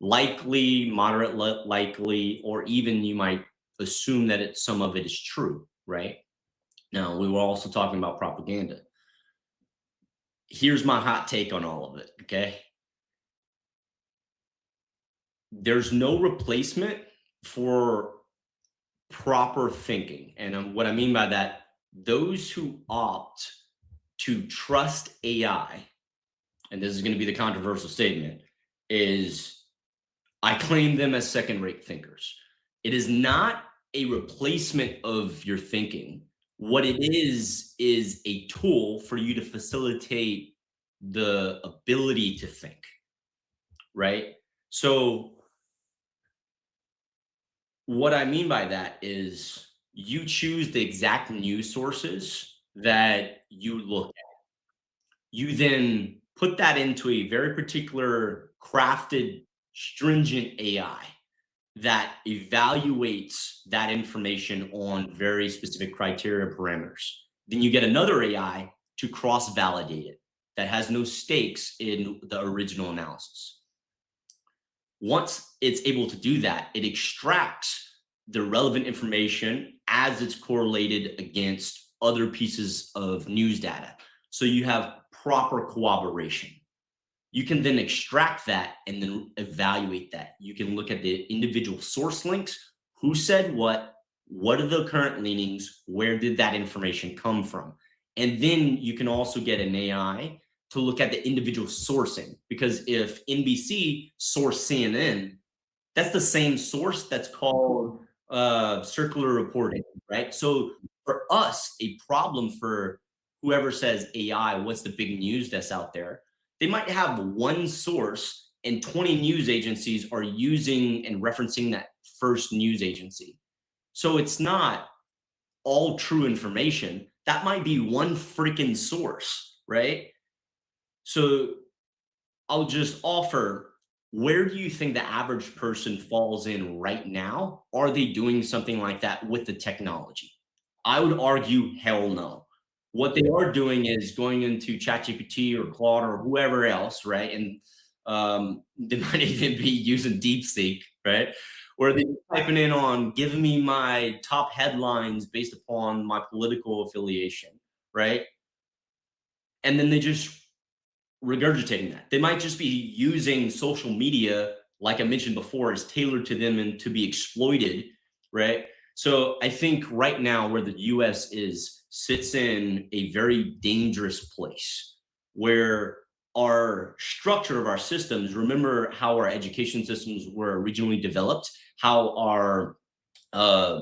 likely, moderate likely, or even you might assume that some of it is true, right? Now, we were also talking about propaganda. Here's my hot take on all of it, okay? There's no replacement for proper thinking. And what I mean by that, those who opt to trust AI, and this is going to be the controversial statement, is I claim them as second rate thinkers. It is not a replacement of your thinking. What it is a tool for you to facilitate the ability to think, right? So, what I mean by that is you choose the exact news sources that you look at. You then put that into a very particular crafted, stringent AI that evaluates that information on very specific criteria parameters. Then you get another AI to cross validate it that has no stakes in the original analysis. Once it's able to do that, it extracts the relevant information as it's correlated against other pieces of news data. So you have proper corroboration. You can then extract that and then evaluate that. You can look at the individual source links, who said what are the current leanings, where did that information come from? And then you can also get an AI to look at the individual sourcing, because if NBC source CNN, that's the same source that's called circular reporting, right? So for us, a problem for whoever says AI, what's the big news that's out there? They might have one source and 20 news agencies are using and referencing that first news agency. So it's not all true information. That might be one freaking source, right? So I'll just offer, where do you think the average person falls in right now? Are they doing something like that with the technology? I would argue, hell no. What they are doing is going into ChatGPT or Claude or whoever else, right? And they might even be using DeepSeek, right? Where they're typing in on giving me my top headlines based upon my political affiliation, right? And then they just regurgitating that. They might just be using social media, like I mentioned before, is tailored to them and to be exploited, right? So I think right now where the US is sits in a very dangerous place where our structure of our systems, remember how our education systems were originally developed, how our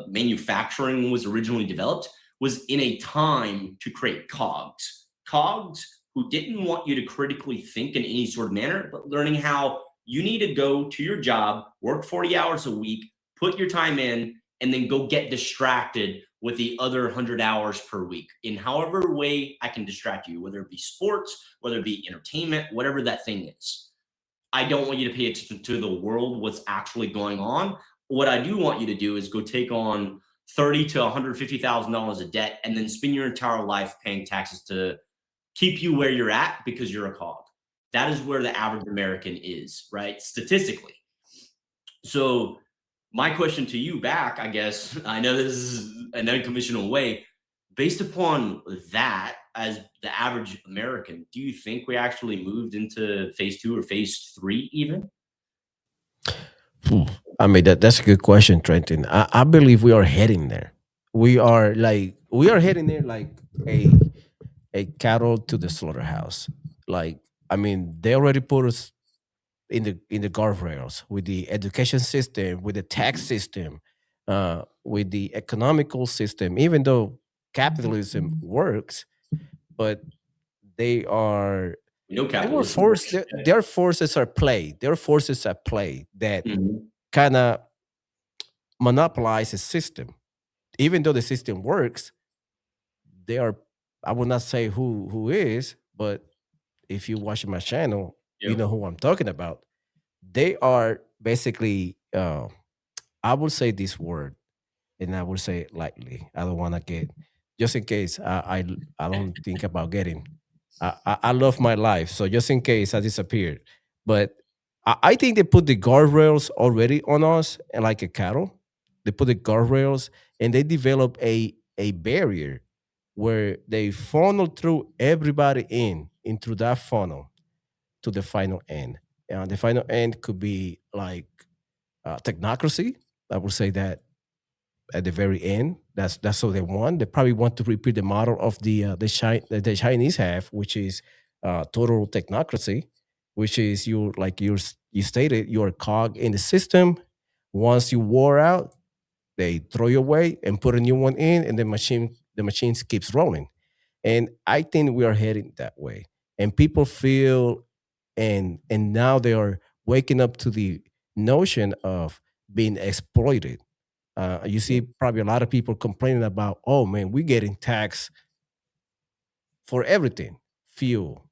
manufacturing was originally developed, was in a time to create cogs. Cogs who didn't want you to critically think in any sort of manner, but learning how you need to go to your job, work 40 hours a week, put your time in, and then go get distracted with the other 100 hours per week in however way I can distract you, whether it be sports, whether it be entertainment, whatever that thing is. I don't want you to pay attention to the world, what's actually going on. What I do want you to do is go take on 30 to $150,000 of debt and then spend your entire life paying taxes to keep you where you're at because you're a cog. That is where the average American is, right? Statistically. So, my question to you back, I guess, I know this is an unconventional way, based upon that, as the average American, do you think we actually moved into phase two or phase three even? Hmm. I mean that's a good question, Trenton. I believe we are heading there. We are heading there like a a cattle to the slaughterhouse. Like, I mean, they already put us. in the guardrails with the education system, with the tax Mhm. system, with the economical system. Even though capitalism works, but they are We know they were capitalism forced. works. Their forces are play. Their forces at play that Mhm. kind of monopolize the system. Even though the system works, they are. I will not say who is, but if you watch my channel, you Yep. know who I'm talking about. They are basically. I will say this word, and I will say it lightly. I don't want to get, just in case I don't think about getting. I love my life, so just in case I disappeared, but I think they put the guardrails already on us, and like a cattle, they put the guardrails and they develop a barrier where they funnel through everybody in through that funnel to the final end. The final end could be like technocracy. I would say that at the very end. That's what they want. They probably want to repeat the model of the Chinese have, which is total technocracy, which is you stated you're a cog in the system. Once you wore out, they throw you away and put a new one in, and the machines keeps rolling. And I think we are heading that way. And people feel and now they are waking up to the notion of being exploited. You see probably a lot of people complaining about, oh man, we're getting taxed for everything, fuel,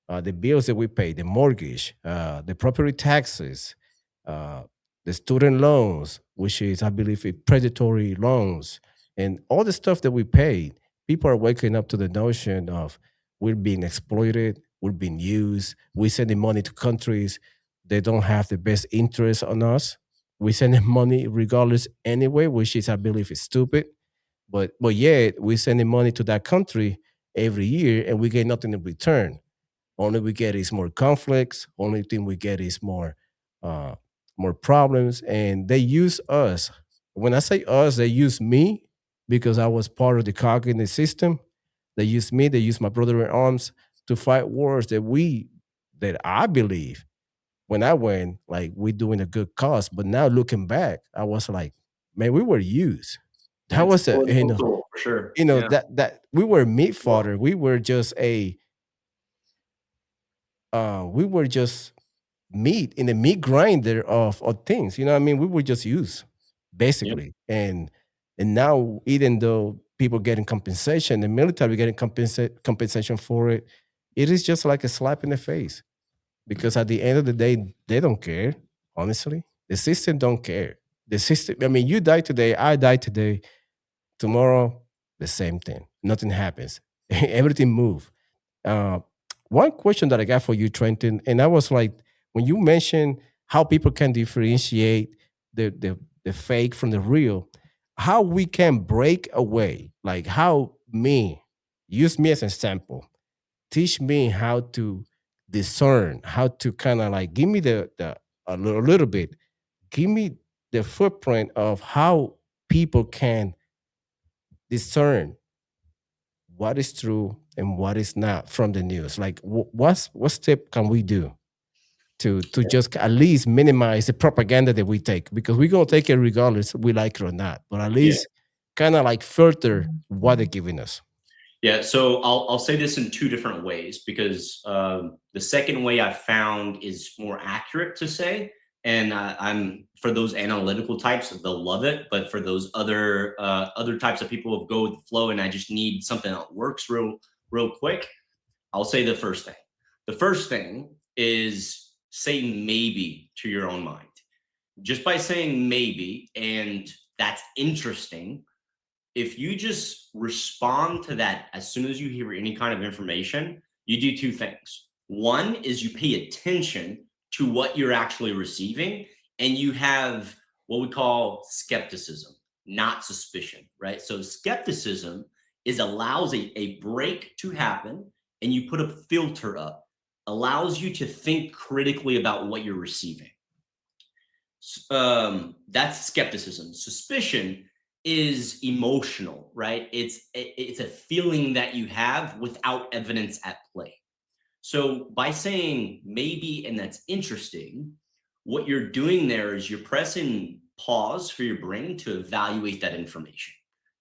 the bills that we pay, the mortgage, the property taxes, uh, the student loans, which is, I believe, predatory loans, and all the stuff that we pay. People are waking up to the notion of we're being exploited, we're being used, we're sending money to countries that don't have the best interest on us. We send them money regardless anyway, which is, I believe, is stupid. But yet we're sending money to that country every year, and we get nothing in return. Only we get is more conflicts. Only thing we get is uh, more problems, and they use us. When I say us, they use me because I was part of the cog in the system. They use me. They use my brother in arms to fight wars that I believe when I went, like we doing a good cause. But now looking back, I was like, man, we were used. That It's a was a political tool for sure. Yeah. that we were meat fodder. We were just meat in the meat grinder of things. You know what I mean? We were just used Yep. basically. And now even though people getting compensation, the military getting compensation for it, it is just like a slap in the face. Because at the end of the day, they don't care, honestly. The system don't care. The system, I mean, you die today, I die today, tomorrow, the same thing. Nothing happens. Everything move. Uh, One question that I got for you, Trenton, and I was like, when you mentioned how people can differentiate the fake from the real, how we can break away, like how me, use me as an example, teach me how to discern, how to kind of like give me the a little bit, give me the footprint of how people can discern what is true and what is not from the news. Like, what step can we do to just at least minimize the propaganda that we take? Because we're gonna take it regardless we like it or not, but at Yeah. least kind of like filter what they're giving us. Yeah, so I'll say this in two different ways because the second way I found is more accurate to say, and I'm for those analytical types they'll love it, but for those other types of people who go with the flow and I just need something that works real quick, I'll say the first thing. The first thing is say maybe to your own mind. Just by saying maybe and that's interesting, if you just respond to that as soon as you hear any kind of information, you do two things. One is you pay attention to what you're actually receiving, and you have what we call skepticism, not suspicion, right? So, skepticism is allows a break to happen, and you put a filter up, allows you to think critically about what you're receiving. That's skepticism. Suspicion is emotional, right? It's a feeling that you have without evidence at play. So by saying maybe and that's interesting, what you're doing there is you're pressing pause for your brain to evaluate that information.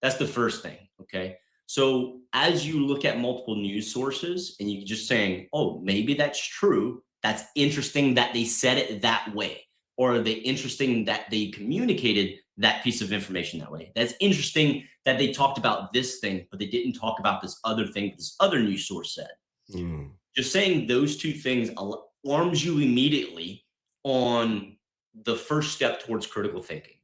That's the first thing. Okay. So as you look at multiple news sources and you're just saying, oh, maybe that's true. That's interesting that they said it that way. Or are they interesting that they communicated that piece of information that way? That's interesting that they talked about this thing, but they didn't talk about this other thing this other news source said. Mm. Just saying those two things arms you immediately on the first step towards critical thinking.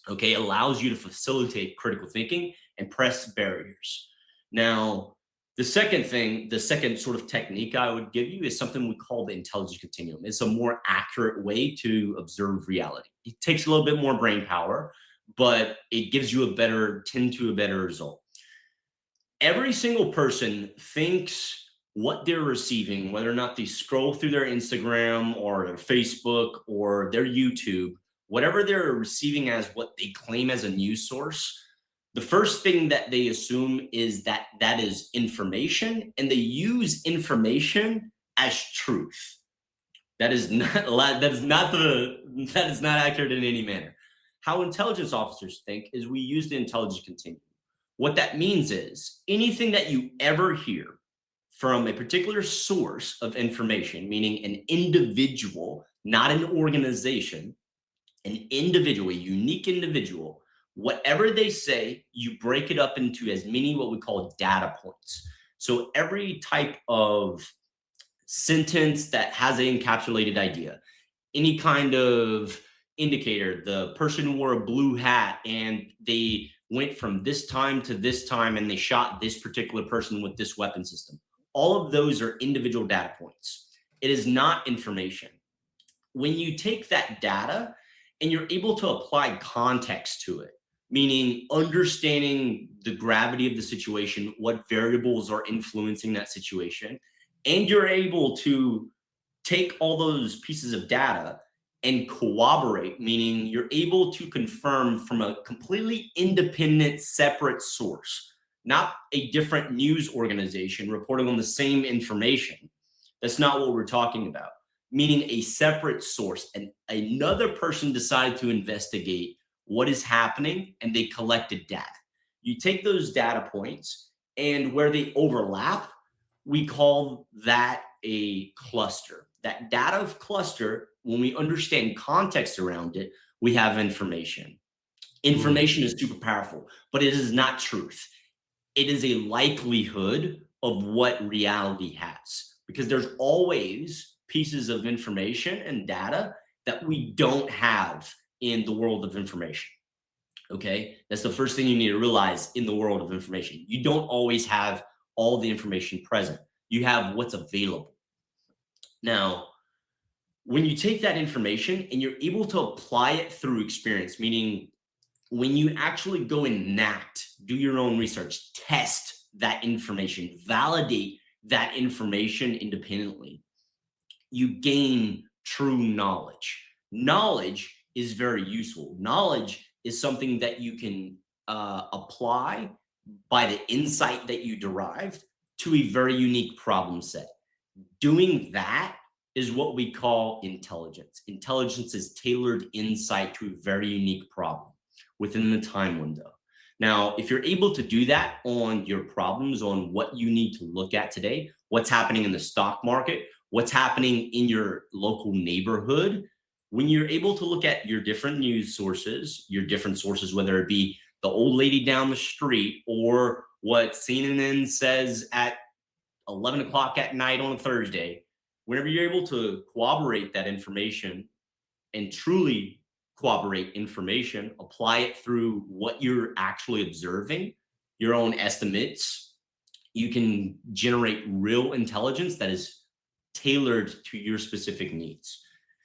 Okay, allows you to facilitate critical thinking and press barriers. Now, the second sort of technique I would give you is something we call the intelligence continuum. It's a more accurate way to observe reality. It takes a little bit more brain power, but it gives you tend to a better result. Every single person thinks what they're receiving, whether or not they scroll through their Instagram or their Facebook or their YouTube, whatever they're receiving as what they claim as a news source, the first thing that they assume is that that is information, and they use information as truth. That is not that is not accurate in any manner. How intelligence officers think is we use the intelligence continuum. What that means is anything that you ever hear from a particular source of information, meaning an individual, not an organization, an individual, a unique individual, whatever they say, you break it up into as many what we call data points. So every type of sentence that has an encapsulated idea, any kind of indicator, the person wore a blue hat and they went from this time to this time and they shot this particular person with this weapon system. All of those are individual data points. It is not information. When you take that data and you're able to apply context to it, meaning understanding the gravity of the situation, what variables are influencing that situation, and you're able to take all those pieces of data and corroborate, meaning you're able to confirm from a completely independent, separate source, not a different news organization reporting on the same information. That's not what we're talking about. Meaning a separate source, and another person decided to investigate what is happening and they collected data. You take those data points, and where they overlap, we call that a cluster. That data of cluster, when we understand context around it, we have information. Mm. Information is super powerful, but it is not truth. It is a likelihood of what reality has, because there's always pieces of information and data that we don't have in the world of information. Okay, that's the first thing you need to realize in the world of information. You don't always have all the information present, you have what's available. Now, when you take that information and you're able to apply it through experience, meaning when you actually go and enact, do your own research, test that information, validate that information independently, you gain true knowledge. Knowledge is very useful. Knowledge is something that you can apply by the insight that you derived to a very unique problem set. Doing that is what we call intelligence. Intelligence is tailored insight to a very unique problem within the time window. Now, if you're able to do that on your problems, on what you need to look at today, what's happening in the stock market, what's happening in your local neighborhood, when you're able to look at your different news sources, your different sources, whether it be the old lady down the street or what CNN says at 11 o'clock at night on a Thursday, whenever you're able to corroborate that information and truly corroborate information, apply it through what you're actually observing, your own estimates, you can generate real intelligence that is tailored to your specific needs.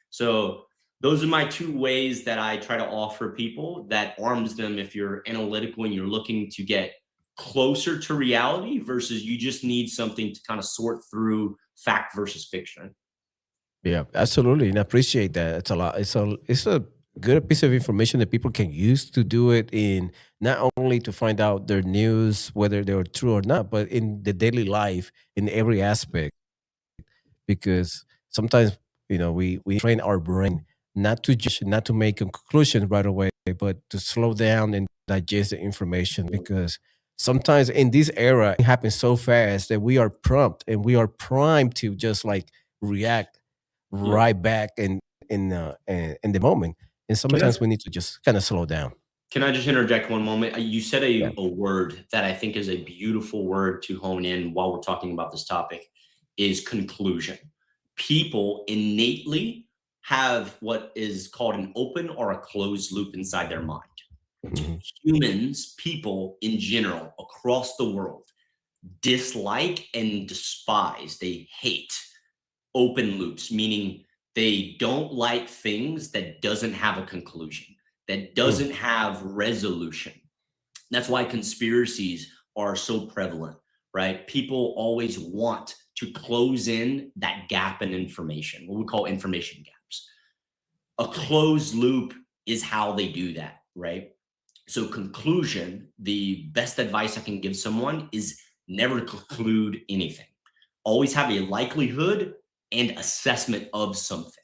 So those are my two ways that I try to offer people that arms them if you're analytical and you're looking to get closer to reality versus you just need something to kind of sort through fact versus fiction. Yeah, absolutely, and I appreciate that. It's a lot. It's a good piece of information that people can use to do it in not only to find out their news whether they're true or not, but in the daily life in every aspect. because sometimes we train our brain not to judge, not to make a conclusion right away, but to slow down and digest the information, because sometimes in this era it happens so fast that we are prompt and we are primed to just like react Yeah. right back in the moment, and Can I sometimes we need to just kind of slow down. can I just interject one moment? You said Yeah. a word that I think is a beautiful word to hone in while we're talking about this topic is conclusion. People innately have what is called an open or a closed loop inside their mind. Hmm. Humans, people in general, across the world, dislike and despise, they hate open loops, meaning they don't like things that doesn't have a conclusion, that Mm. doesn't have resolution. That's why conspiracies are so prevalent, right? People always want to close in that gap in information, what we call information gaps. A closed loop is how they do that, right? So, conclusion, the best advice I can give someone is never conclude anything. Always have a likelihood and assessment of something.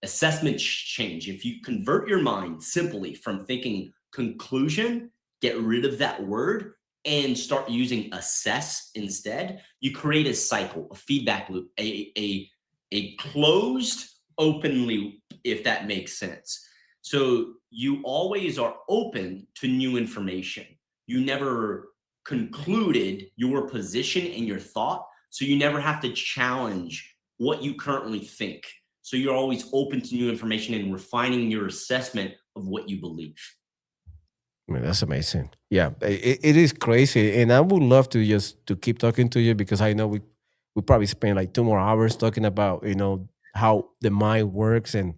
Assessments change. If you convert your mind simply from thinking conclusion, get rid of that word and start using assess instead, you create a cycle, a feedback loop, a closed open loop, if that makes sense. So you always are open to new information. You never concluded your position and your thought. So you never have to challenge what you currently think. So you're always open to new information and refining your assessment of what you believe. I mean, that's amazing. Yeah, it is crazy, and I would love to just to keep talking to you, because I know we probably spend like 2 more hours talking about how the mind works, and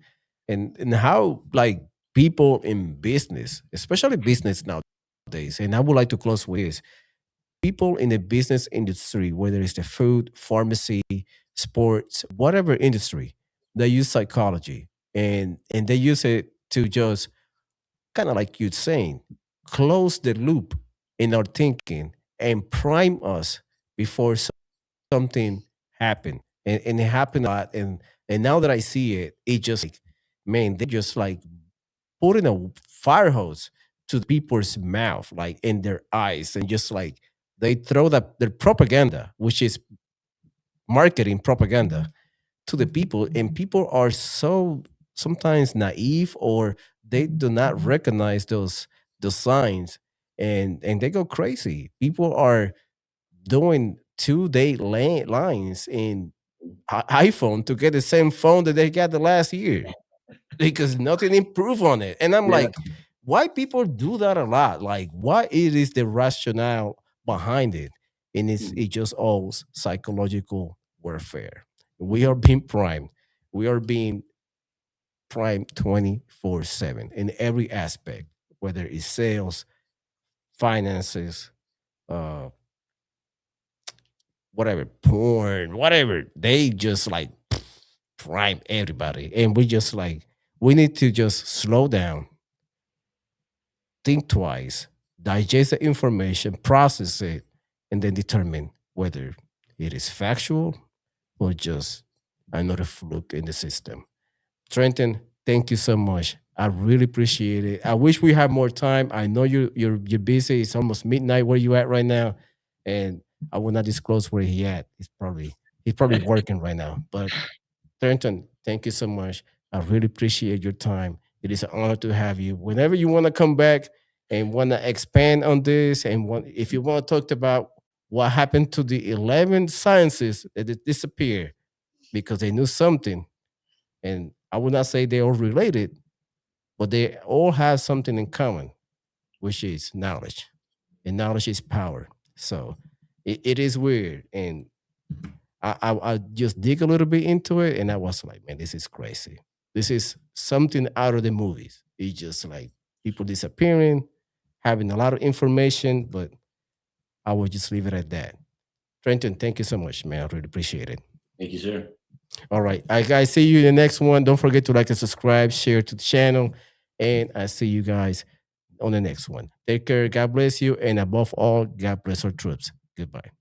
how like people in business, especially business nowadays. And I would like to close with this: people in the business industry, whether it's the food, pharmacy, sports, whatever industry, they use psychology, and they use it to just kind of like you're saying, close the loop in our thinking and prime us before something happened. And it happened a lot. And now that I see it, it just like, man, they just like putting a fire hose to the people's mouth, like in their eyes, and just like they throw that their propaganda, which is marketing propaganda, to the people, and people are so sometimes naive, or they do not recognize those signs, and they go crazy. People are doing 2 day lines in iPhone to get the same phone that they got the last year, because nothing improved on it. And I'm Yeah. like, why people do that a lot? Like, what it is the rationale behind it? And it's just all psychological warfare. We are being primed. We are being primed 24/7 in every aspect, whether it's sales, finances, uh, whatever, porn, whatever. They just like prime everybody. And we just like, we need to just slow down, think twice, digest the information, process it, and then determine whether it is factual or just another fluke in the system. Trenton, thank you so much. I really appreciate it. I wish we had more time. I know you're busy. It's almost midnight where you at right now, and I will not disclose where he at. He's probably working right now. But Trenton, thank you so much. I really appreciate your time. It is an honor to have you. Whenever you want to come back and want to expand on this, and if you want to talk about what happened to the 11 sciences that disappeared because they knew something, and I would not say they all related, but they all have something in common, which is knowledge, and knowledge is power. So it is weird, and I just dig a little bit into it, and I was like, man, this is crazy. This is something out of the movies. It's just like people disappearing, having a lot of information, but I will just leave it at that. Trenton, thank you so much, man. I really appreciate it. Thank you, sir. All right. I guys see you in the next one. Don't forget to like and subscribe, share to the channel. And I see you guys on the next one. Take care. God bless you. And above all, God bless our troops. Goodbye.